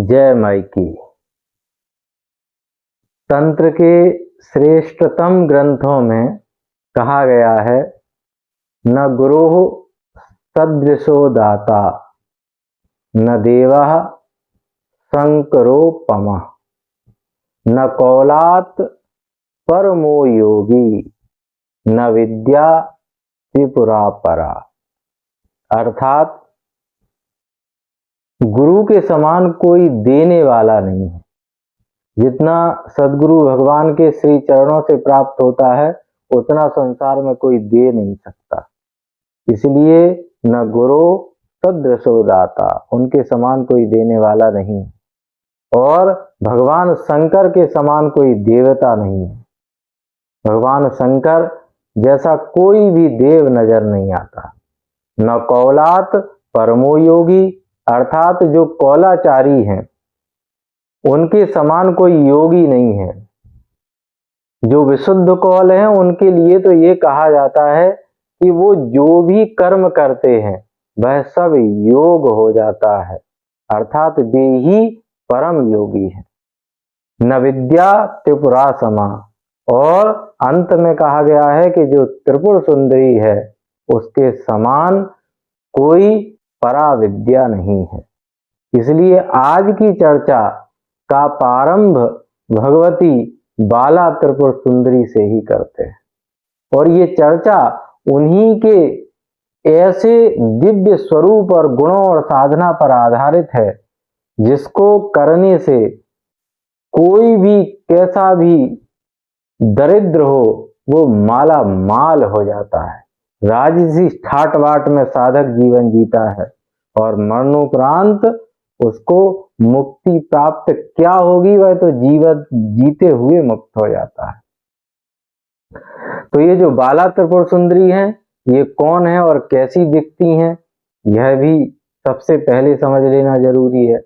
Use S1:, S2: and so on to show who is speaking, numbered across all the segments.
S1: जय माई की। तंत्र के श्रेष्ठतम ग्रंथों में कहा गया है, न गुरुः सदृशो दाता, न देवः शंकरोपमः, न कौलात् परमो योगी, न विद्या त्रिपुरा परा। अर्थात गुरु के समान कोई देने वाला नहीं है। जितना सदगुरु भगवान के श्री चरणों से प्राप्त होता है उतना संसार में कोई दे नहीं सकता। इसलिए न गुरु सदृशो दाता, उनके समान कोई देने वाला नहीं, और भगवान शंकर के समान कोई देवता नहीं है। भगवान शंकर जैसा कोई भी देव नजर नहीं आता। न कौलात् परमो योगी, अर्थात जो कौलाचारी हैं उनके समान कोई योगी नहीं है। जो विशुद्ध कौल हैं उनके लिए तो ये कहा जाता है कि वो जो भी कर्म करते हैं वह सब योग हो जाता है, अर्थात वे ही परम योगी है। न विद्या त्रिपुरा समा, और अंत में कहा गया है कि जो त्रिपुर सुंदरी है उसके समान कोई परा विद्या नहीं है। इसलिए आज की चर्चा का प्रारंभ भगवती बाला त्रिपुर सुंदरी से ही करते हैं, और ये चर्चा उन्हीं के ऐसे दिव्य स्वरूप और गुणों और साधना पर आधारित है जिसको करने से कोई भी कैसा भी दरिद्र हो वो माला माल हो जाता है। राजसी ठाट बाट में साधक जीवन जीता है और मरणोपरांत उसको मुक्ति प्राप्त क्या होगी, वह तो जीवन जीते हुए मुक्त हो जाता है। तो ये जो बाला त्रिपुर सुंदरी हैं, ये कौन है और कैसी दिखती हैं, यह भी सबसे पहले समझ लेना जरूरी है।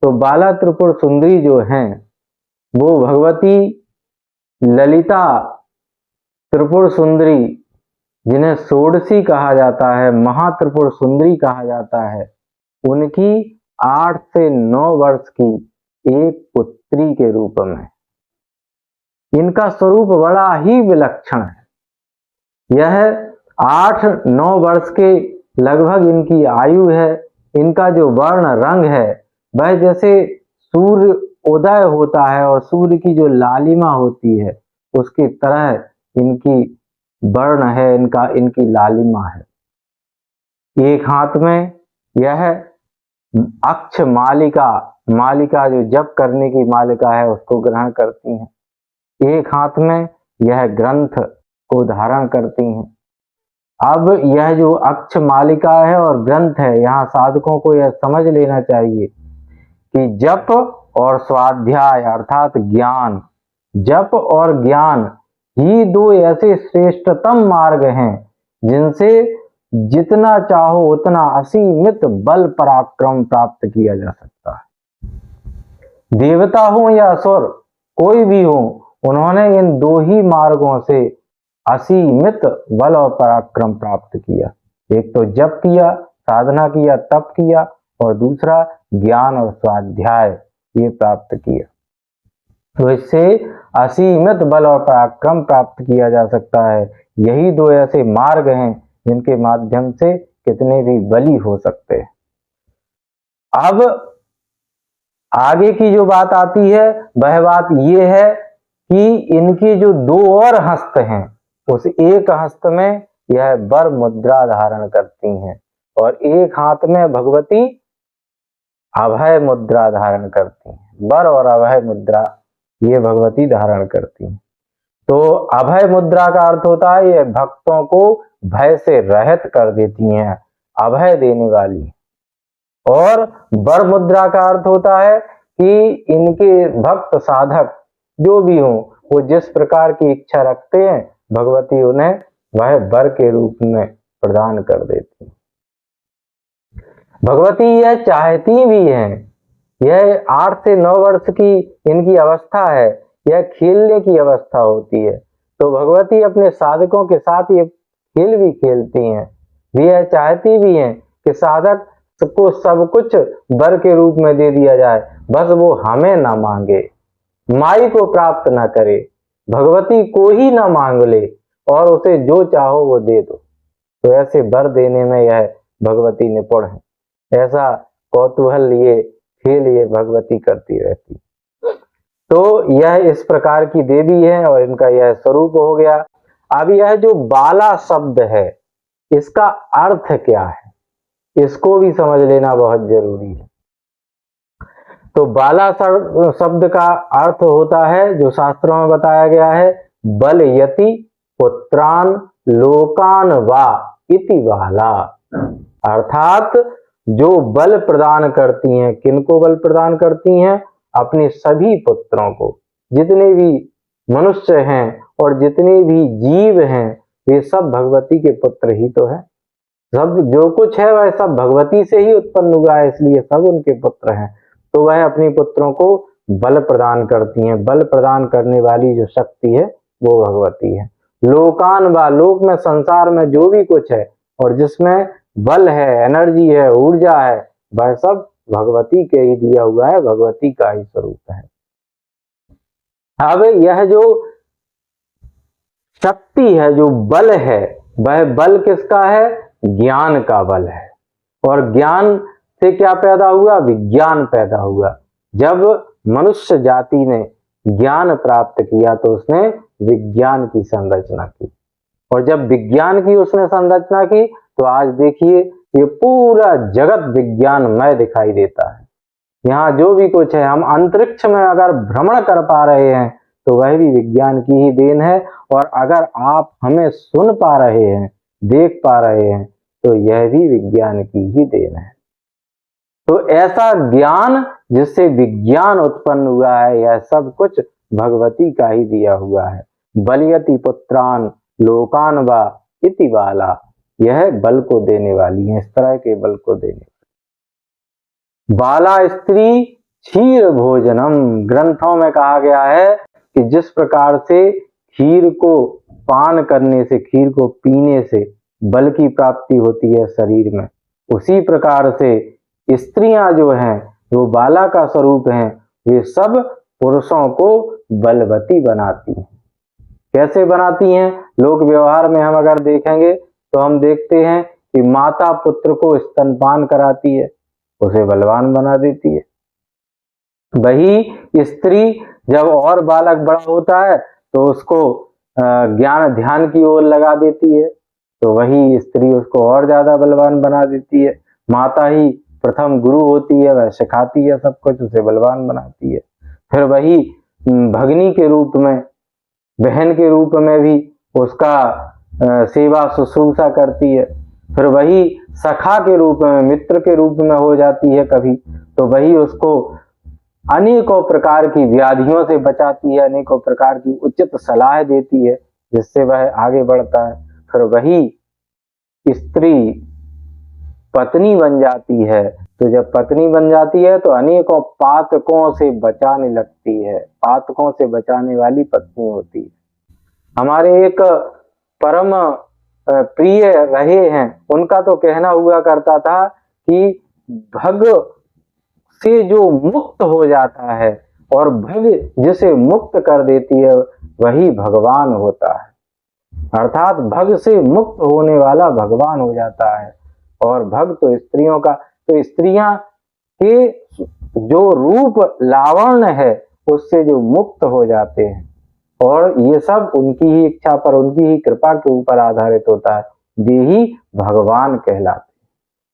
S1: तो बाला त्रिपुर सुंदरी जो हैं वो भगवती ललिता त्रिपुर सुंदरी, जिन्हें षोडशी कहा जाता है, महात्रिपुर सुंदरी कहा जाता है, उनकी 8 से 9 वर्ष की एक पुत्री के रूप में। इनका स्वरूप बड़ा ही विलक्षण है। यह 8-9 वर्ष के लगभग इनकी आयु है। इनका जो वर्ण रंग है वह जैसे सूर्य उदय होता है और सूर्य की जो लालिमा होती है उसकी तरह इनकी वर्ण है, इनकी लालिमा है। एक हाथ में यह अक्ष मालिका, मालिका जो जप करने की मालिका है उसको ग्रहण करती हैं। एक हाथ में यह ग्रंथ को धारण करती हैं। अब यह जो अक्ष मालिका है और ग्रंथ है, यहाँ साधकों को यह समझ लेना चाहिए कि जप और स्वाध्याय अर्थात ज्ञान, जप और ज्ञान ही दो ऐसे श्रेष्ठतम मार्ग हैं जिनसे जितना चाहो उतना असीमित बल पराक्रम प्राप्त किया जा सकता है। देवता हो या असुर, कोई भी हो, उन्होंने इन दो ही मार्गों से असीमित बल और पराक्रम प्राप्त किया। एक तो जप किया, साधना किया, तप किया, और दूसरा ज्ञान और स्वाध्याय ये प्राप्त किया। तो इससे असीमित बल और पराक्रम प्राप्त किया जा सकता है। यही दो ऐसे मार्ग हैं जिनके माध्यम से कितने भी बली हो सकते हैं। अब आगे की जो बात आती है वह बात ये है कि इनके जो दो और हस्त हैं, उस एक हस्त में यह वर मुद्रा धारण करती हैं और एक हाथ में भगवती अभय मुद्रा धारण करती हैं। वर और अभय मुद्रा ये भगवती धारण करती हैं। तो अभय मुद्रा का अर्थ होता है ये भक्तों को भय से रहित कर देती हैं, अभय देने वाली। और वर मुद्रा का अर्थ होता है कि इनके भक्त साधक जो भी हों वो जिस प्रकार की इच्छा रखते हैं भगवती उन्हें वह वर के रूप में प्रदान कर देती है। भगवती यह चाहती भी हैं, यह 8 से 9 वर्ष की इनकी अवस्था है, यह खेलने की अवस्था होती है। तो भगवती अपने साधकों के साथ ये खेल भी खेलती हैं। वे यह चाहती भी हैं कि साधक को सब कुछ वर के रूप में दे दिया जाए, बस वो हमें न मांगे, माई को प्राप्त न करे, भगवती को ही न मांग ले, और उसे जो चाहो वो दे दो। तो ऐसे वर देने में यह भगवती निपुण है। ऐसा कौतूहल ये खेल ये भगवती करती रहती। तो यह इस प्रकार की देवी है और इनका यह स्वरूप हो गया। अब यह जो बाला शब्द है, इसका अर्थ क्या है, इसको भी समझ लेना बहुत जरूरी है। तो बाला शब्द का अर्थ होता है, जो शास्त्रों में बताया गया है, बलयति पुत्रान लोकान वा इति बाला। अर्थात जो बल प्रदान करती हैं, किनको बल प्रदान करती हैं? अपने सभी पुत्रों को। जितने भी मनुष्य हैं और जितने भी जीव हैं, वे सब भगवती के पुत्र ही तो हैं। सब जो कुछ है वह सब भगवती से ही उत्पन्न हुआ है, इसलिए सब उनके पुत्र हैं। तो वह अपने पुत्रों को बल प्रदान करती हैं। बल प्रदान करने वाली जो शक्ति है वो भगवती है। लोकान वा, लोक में संसार में जो भी कुछ है और जिसमें बल है, एनर्जी है, ऊर्जा है, वह सब भगवती के ही दिया हुआ है, भगवती का ही स्वरूप है। अब यह जो शक्ति है, जो बल है, वह बल किसका है? ज्ञान का बल है। और ज्ञान से क्या पैदा हुआ? विज्ञान पैदा हुआ। जब मनुष्य जाति ने ज्ञान प्राप्त किया तो उसने विज्ञान की संरचना की, और जब विज्ञान की उसने संरचना की तो आज देखिए ये पूरा जगत विज्ञानमय दिखाई देता है। यहाँ जो भी कुछ है, हम अंतरिक्ष में अगर भ्रमण कर पा रहे हैं तो वह भी विज्ञान की ही देन है। और अगर आप हमें सुन पा रहे हैं, देख पा रहे हैं, तो यह भी विज्ञान की ही देन है। तो ऐसा ज्ञान जिससे विज्ञान उत्पन्न हुआ है, यह सब कुछ भगवती का ही दिया हुआ है। बलयति पुत्रान लोकान वा इति बाला, यह बल को देने वाली है, इस तरह के बल को देने वाली। बाला स्त्री क्षीर भोजनम, ग्रंथों में कहा गया है कि जिस प्रकार से खीर को पान करने से, खीर को पीने से बल की प्राप्ति होती है शरीर में, उसी प्रकार से स्त्रियां जो हैं, वो बाला का स्वरूप हैं, वे सब पुरुषों को बलवती बनाती हैं। कैसे बनाती हैं? लोक व्यवहार में हम अगर देखेंगे तो हम देखते हैं कि माता पुत्र को स्तनपान कराती है, उसे बलवान बना देती है। वही स्त्री जब और बालक बड़ा होता है तो उसको ज्ञान ध्यान की ओर लगा देती है, तो वही स्त्री उसको और ज्यादा बलवान बना देती है। माता ही प्रथम गुरु होती है, वह सिखाती है सब कुछ, उसे बलवान बनाती है। फिर वही भगनी के रूप में, बहन के रूप में भी उसका सेवा शुश्रूषा करती है। फिर वही सखा के रूप में, मित्र के रूप में हो जाती है कभी, तो वही उसको अनेकों प्रकार की व्याधियों से बचाती है, अनेकों प्रकार की उचित सलाह देती है, जिससे वह आगे बढ़ता है। फिर वही स्त्री पत्नी बन जाती है, तो जब पत्नी बन जाती है तो अनेकों पातकों से बचाने लगती है, पातकों से बचाने वाली पत्नी होती है। हमारे एक परम प्रिय रहे हैं, उनका तो कहना हुआ करता था कि भग से जो मुक्त हो जाता है और भग जिसे मुक्त कर देती है वही भगवान होता है। अर्थात भग से मुक्त होने वाला भगवान हो जाता है। और भग तो स्त्रियों का, तो स्त्रियां के जो रूप लावण्य है उससे जो मुक्त हो जाते हैं, और ये सब उनकी ही इच्छा पर, उनकी ही कृपा के ऊपर आधारित होता है, वे ही भगवान कहलाते।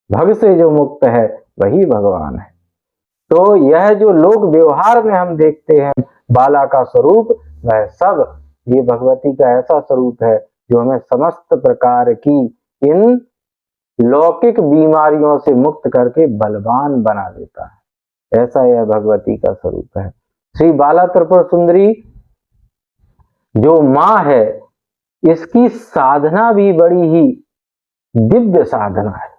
S1: भग से जो मुक्त है वही भगवान है। तो यह जो लोक व्यवहार में हम देखते हैं बाला का स्वरूप, वह सब ये भगवती का ऐसा स्वरूप है जो हमें समस्त प्रकार की इन लौकिक बीमारियों से मुक्त करके बलवान बना देता है। ऐसा यह भगवती का स्वरूप है। श्री बाला त्रिपुर सुंदरी जो मां है, इसकी साधना भी बड़ी ही दिव्य साधना है,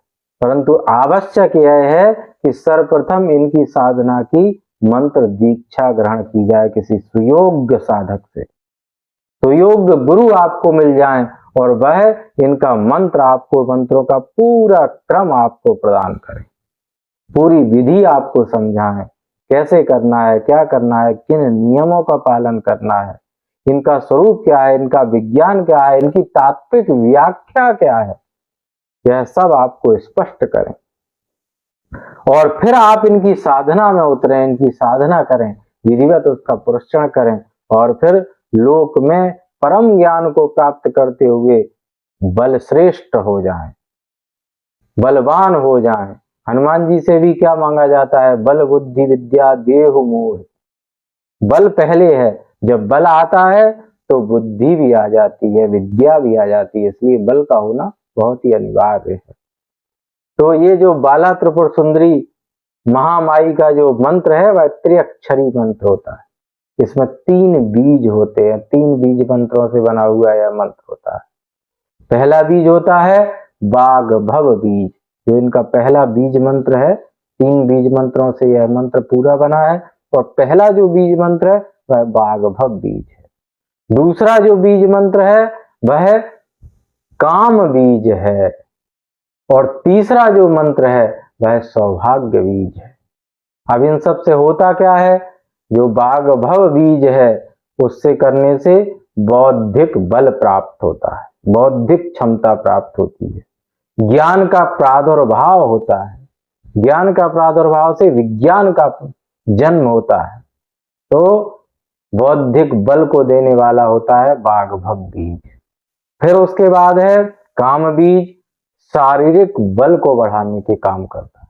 S1: परंतु आवश्यक यह है कि सर्वप्रथम इनकी साधना की मंत्र दीक्षा ग्रहण की जाए किसी सुयोग्य साधक से। सुयोग्य गुरु आपको मिल जाएं और वह इनका मंत्र आपको, मंत्रों का पूरा क्रम आपको प्रदान करें, पूरी विधि आपको समझाएं कैसे करना है, क्या करना है, किन नियमों का पालन करना है, इनका स्वरूप क्या है, इनका विज्ञान क्या है, इनकी तात्विक व्याख्या क्या है, यह सब आपको स्पष्ट करें और फिर आप इनकी साधना में उतरें, इनकी साधना करें, विधिवत उसका पुरस्कार करें और फिर लोक में परम ज्ञान को प्राप्त करते हुए बलश्रेष्ठ हो जाएं, बलवान हो जाएं। हनुमान जी से भी क्या मांगा जाता है? बल बुद्धि विद्या देहु मोह। बल पहले है, जब बल आता है तो बुद्धि भी आ जाती है, विद्या भी आ जाती है, इसलिए बल का होना बहुत ही अनिवार्य है। तो ये जो बाला त्रिपुर सुंदरी महामाई का जो मंत्र है वह त्रिअक्षरी मंत्र होता है। इसमें 3 बीज होते हैं, 3 बीज मंत्रों से बना हुआ यह मंत्र होता है। पहला बीज होता है बाघ भव बीज, जो इनका पहला बीज मंत्र है। 3 बीज मंत्रों से यह मंत्र पूरा बना है और पहला जो बीज मंत्र है वह बाघ भव बीज है। दूसरा जो बीज मंत्र है वह काम बीज है और तीसरा जो मंत्र है वह सौभाग्य बीज है। अब इन सब से होता क्या है? जो बाघ भव बीज है उससे करने से बौद्धिक बल प्राप्त होता है, बौद्धिक क्षमता प्राप्त होती है, ज्ञान का प्रादुर्भाव होता है, ज्ञान का प्रादुर्भाव से विज्ञान का जन्म होता है। तो बौद्धिक बल को देने वाला होता है बाघ भव बीज। फिर उसके बाद है काम बीज, शारीरिक बल को बढ़ाने के काम करता है।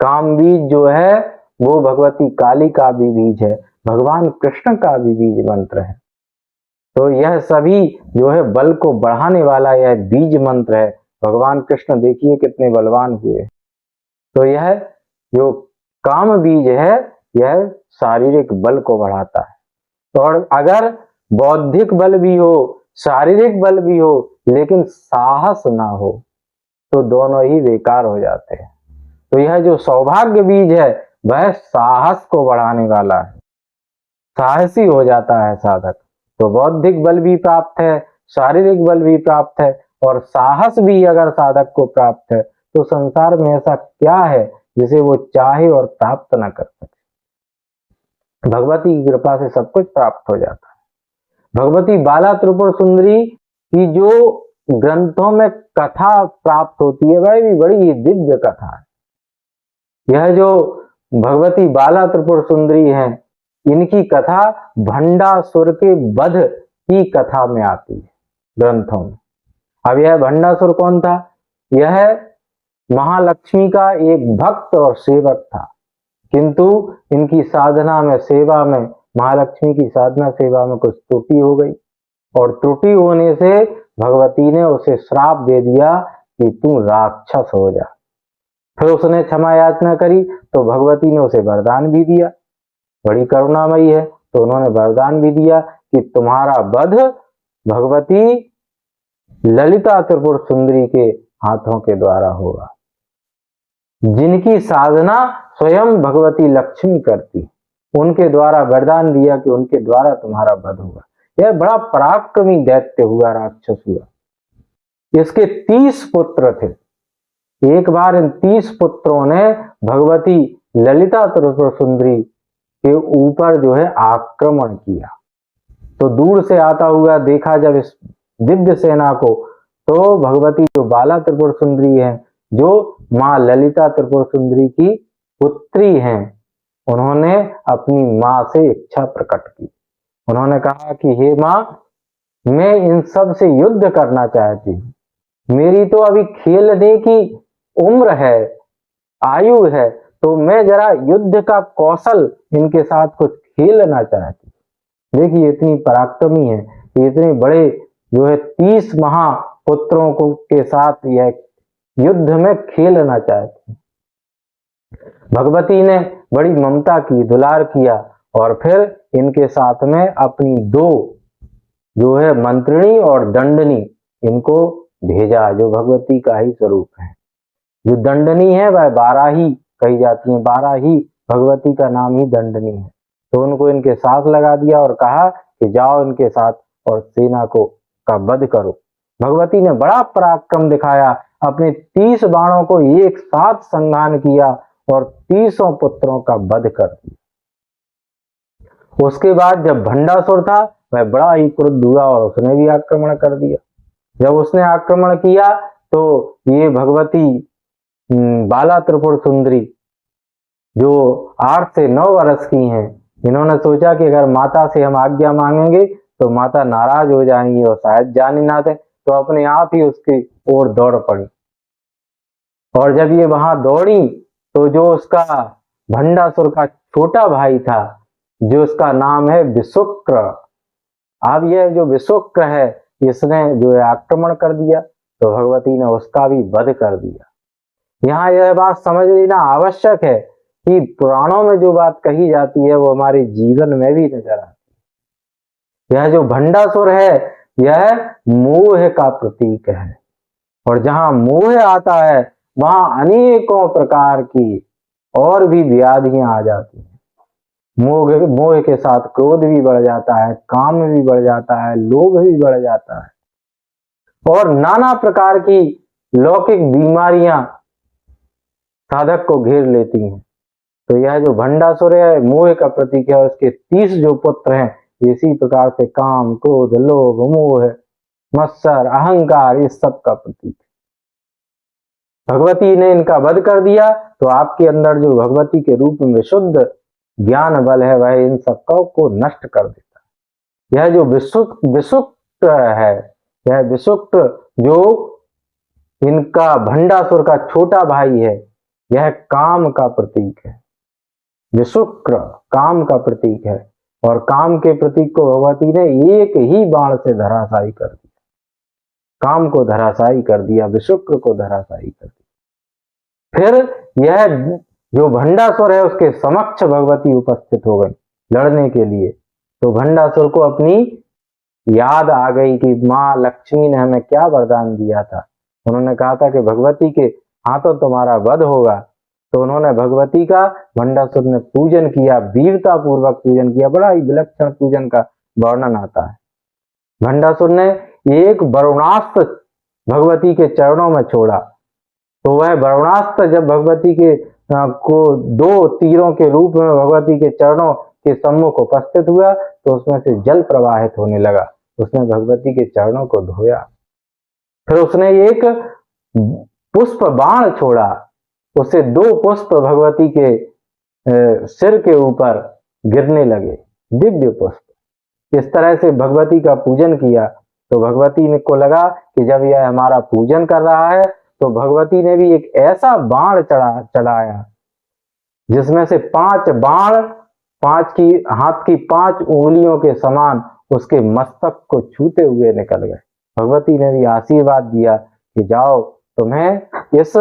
S1: काम बीज जो है वो भगवती काली का भी बीज है, भगवान कृष्ण का भी बीज मंत्र है। तो यह सभी जो है बल को बढ़ाने वाला यह बीज मंत्र है। भगवान कृष्ण देखिए कितने बलवान हुए। तो यह जो काम बीज है यह शारीरिक बल को बढ़ाता है। तो अगर बौद्धिक बल भी हो, शारीरिक बल भी हो, लेकिन साहस ना हो तो दोनों ही बेकार हो जाते हैं। तो यह जो सौभाग्य बीज है वह साहस को बढ़ाने वाला है, साहसी हो जाता है साधक। तो बौद्धिक बल भी प्राप्त है, शारीरिक बल भी प्राप्त है और साहस भी अगर साधक को प्राप्त है तो संसार में ऐसा क्या है जिसे वो चाहे और प्राप्त ना कर सके। भगवती की कृपा से सब कुछ प्राप्त हो जाता है। भगवती बाला त्रिपुर सुंदरी की जो ग्रंथों में कथा प्राप्त होती है वह भी बड़ी ही दिव्य कथा है। यह जो भगवती बाला त्रिपुर सुंदरी है इनकी कथा भंडासुर के वध की कथा में आती है ग्रंथों में। अब यह भंडासुर कौन था? यह महालक्ष्मी का एक भक्त और सेवक था, किंतु इनकी साधना में, सेवा में, महालक्ष्मी की साधना सेवा में कुछ त्रुटि हो गई और त्रुटि होने से भगवती ने उसे श्राप दे दिया कि तू राक्षस हो जा। फिर उसने क्षमा याचना करी तो भगवती ने उसे वरदान भी दिया, बड़ी करुणामयी है, तो उन्होंने वरदान भी दिया कि तुम्हारा वध भगवती ललिता त्रिपुर सुंदरी के हाथों के द्वारा होगा, जिनकी साधना स्वयं भगवती लक्ष्मी करती, उनके द्वारा वरदान दिया कि उनके द्वारा तुम्हारा वध होगा। यह बड़ा पराक्रमी दैत्य हुआ, राक्षस हुआ। इसके 30 पुत्र थे। एक बार इन 30 पुत्रों ने भगवती ललिता त्रिपुर सुंदरी के ऊपर जो है आक्रमण किया। तो दूर से आता हुआ देखा जब इस दिव्य सेना को, तो भगवती जो बाला त्रिपुर सुंदरी है, जो माँ ललिता त्रिपुर सुंदरी की पुत्री हैं, उन्होंने अपनी माँ से इच्छा प्रकट की। उन्होंने कहा कि हे माँ, मैं इन सब से युद्ध करना चाहती हूँ, मेरी तो अभी खेलने की उम्र है, आयु है, तो मैं जरा युद्ध का कौशल इनके साथ कुछ खेलना चाहती हूँ। देखिए इतनी पराक्रमी है, इतने बड़े जो है 30 महापुत्रों को के साथ यह युद्ध में खेलना चाहती है। भगवती ने बड़ी ममता की, दुलार किया और फिर इनके साथ में अपनी 2 जो है मंत्रिणी और दंडनी इनको भेजा, जो भगवती का ही स्वरूप है। जो दंडनी है वह बाराही कही जाती है, बाराही भगवती का नाम ही दंडनी है। तो उनको इनके साथ लगा दिया और कहा कि जाओ इनके साथ और सेना को का वध करो। भगवती ने बड़ा पराक्रम दिखाया, अपने 30 बाणों को एक साथ संधान किया और 30 पुत्रों का वध कर दिया। उसके बाद जब भंडासुर था वह बड़ा ही क्रुद्ध हुआ और उसने भी आक्रमण कर दिया। जब उसने आक्रमण किया तो ये भगवती बाला त्रिपुर सुंदरी जो 8 से 9 वर्ष की हैं, इन्होंने सोचा कि अगर माता से हम आज्ञा मांगेंगे तो माता नाराज हो जाएंगी और शायद जान ही ना दे, तो अपने आप ही उसकी ओर दौड़ पड़ी। और जब ये वहां दौड़ी तो जो उसका भंडासुर का छोटा भाई था, जो उसका नाम है विशुक्र, अब यह जो विशुक्र है इसने जो है आक्रमण कर दिया, तो भगवती ने उसका भी वध कर दिया। यहाँ यह बात समझ लेना आवश्यक है कि पुराणों में जो बात कही जाती है वो हमारे जीवन में भी नजर आती है। यह जो भंडासुर है यह मोह का प्रतीक है, और जहां मोह आता है वहां अनेकों प्रकार की और भी व्याधियां आ जाती हैं। मोह के साथ क्रोध भी बढ़ जाता है, काम भी बढ़ जाता है, लोभ भी बढ़ जाता है, और नाना प्रकार की लौकिक बीमारियां साधक को घेर लेती हैं। तो यह जो भंडासुर है मोह का प्रतीक है, और उसके 30 जो पुत्र हैं इसी प्रकार से काम, क्रोध, लोभ, मोह, मत्सर, अहंकार, इस सब का प्रतीक है। भगवती ने इनका वध कर दिया, तो आपके अंदर जो भगवती के रूप में शुद्ध ज्ञान बल है वह इन सबका को नष्ट कर देता है। यह जो विशुक्त है, यह विशुक्त जो इनका भंडासुर का छोटा भाई है, यह काम का प्रतीक है। विशुक्र काम का प्रतीक है, और काम के प्रतीक को भगवती ने एक ही बाण से धराशायी कर दिया। काम को धराशायी कर दिया, विशुक्र को धराशायी कर दिया। फिर यह जो भंडासुर है उसके समक्ष भगवती उपस्थित हो गई लड़ने के लिए। तो भंडासुर को अपनी याद आ गई कि माँ लक्ष्मी ने हमें क्या वरदान दिया था। उन्होंने कहा था कि भगवती के हाथों तुम्हारा वध होगा। तो उन्होंने भगवती का भंडासुर ने पूजन किया, वीरता पूर्वक पूजन किया। बड़ा ही विलक्षण पूजन का वर्णन आता है। भंडासुर ने एक वरुणास्त्र भगवती के चरणों में छोड़ा, तो वह वरुणास्त्र जब भगवती के को 2 तीरों के रूप में भगवती के चरणों के सम्मुख उपस्थित हुआ, तो उसमें से जल प्रवाहित होने लगा। उसने भगवती के चरणों को धोया। फिर उसने एक पुष्प बाण छोड़ा, उससे 2 पुष्प भगवती के सिर के ऊपर गिरने लगे, दिव्य पुष्प। इस तरह से भगवती का पूजन किया। तो भगवती ने को लगा कि जब यह हमारा पूजन कर रहा है, तो भगवती ने भी एक ऐसा बाण चढ़ाया जिसमें से 5 बाण हाथ की 5 उंगलियों के समान उसके मस्तक को छूते हुए निकल गए। भगवती ने भी आशीर्वाद दिया कि जाओ, तुम्हें इस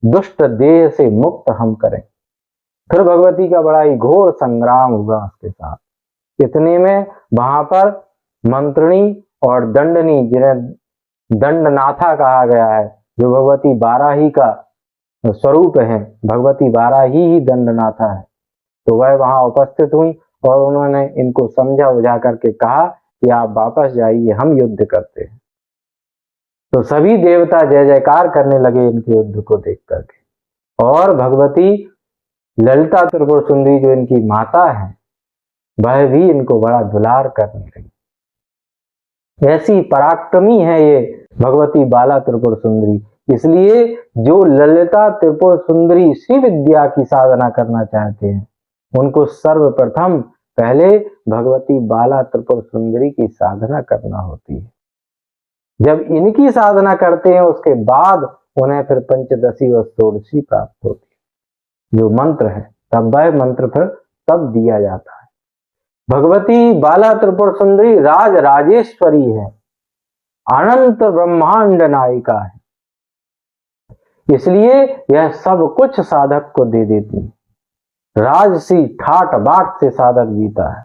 S1: दुष्ट देह से मुक्त हम करें। फिर भगवती का बड़ा ही घोर संग्राम हुआ उसके साथ। इतने में वहां पर मंत्रिणी और दंडनी, जिन्हें दंडनाथा कहा गया है, जो भगवती बाराही का स्वरूप है, भगवती बाराही ही दंडनाथा है, तो वह वहां उपस्थित हुई और उन्होंने इनको समझा बुझा करके कहा कि आप वापस जाइए, हम युद्ध करते हैं। तो सभी देवता जय जयकार करने लगे इनके युद्ध को देख करके। और भगवती ललिता त्रिपुर सुंदरी जो इनकी माता है, वह भी इनको बड़ा दुलार करने लगी। ऐसी पराक्रमी है ये भगवती बाला त्रिपुर सुंदरी। इसलिए जो ललिता त्रिपुर सुंदरी श्री विद्या की साधना करना चाहते हैं, उनको सर्वप्रथम पहले भगवती बाला त्रिपुर सुंदरी की साधना करना होती है। जब इनकी साधना करते हैं उसके बाद उन्हें फिर पंचदशी और षोडशी प्राप्त होती है, जो मंत्र है, तब वह मंत्र फिर तब दिया जाता है। भगवती बाला त्रिपुर सुंदरी राज राजेश्वरी है, अनंत ब्रह्मांड नायिका है, इसलिए यह सब कुछ साधक को दे देती है। राजसी ठाट बाट से साधक जीता है।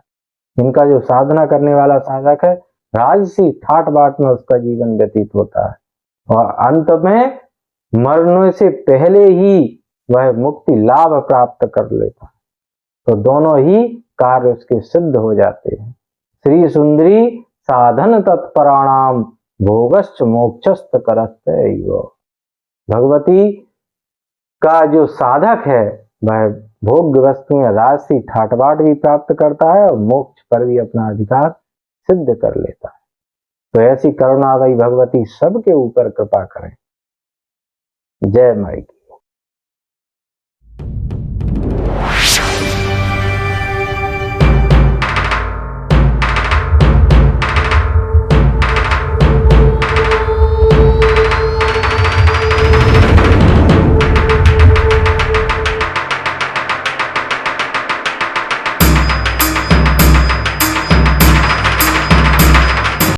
S1: इनका जो साधना करने वाला साधक है, राजसी ठाट बाट में उसका जीवन व्यतीत होता है, और अंत में मरने से पहले ही वह मुक्ति लाभ प्राप्त कर लेता है। तो दोनों ही कार्य उसके सिद्ध हो जाते हैं। श्री सुंदरी साधन तत्पराणाम भोगश्च मोक्षस्त करस्ते। भगवती का जो साधक है वह भोग्य वस्तुएं राशि ठाटबाट भी प्राप्त करता है और मोक्ष पर भी अपना अधिकार सिद्ध कर लेता है। तो ऐसी करुणामयी भगवती सबके ऊपर कृपा करें। जय माई की।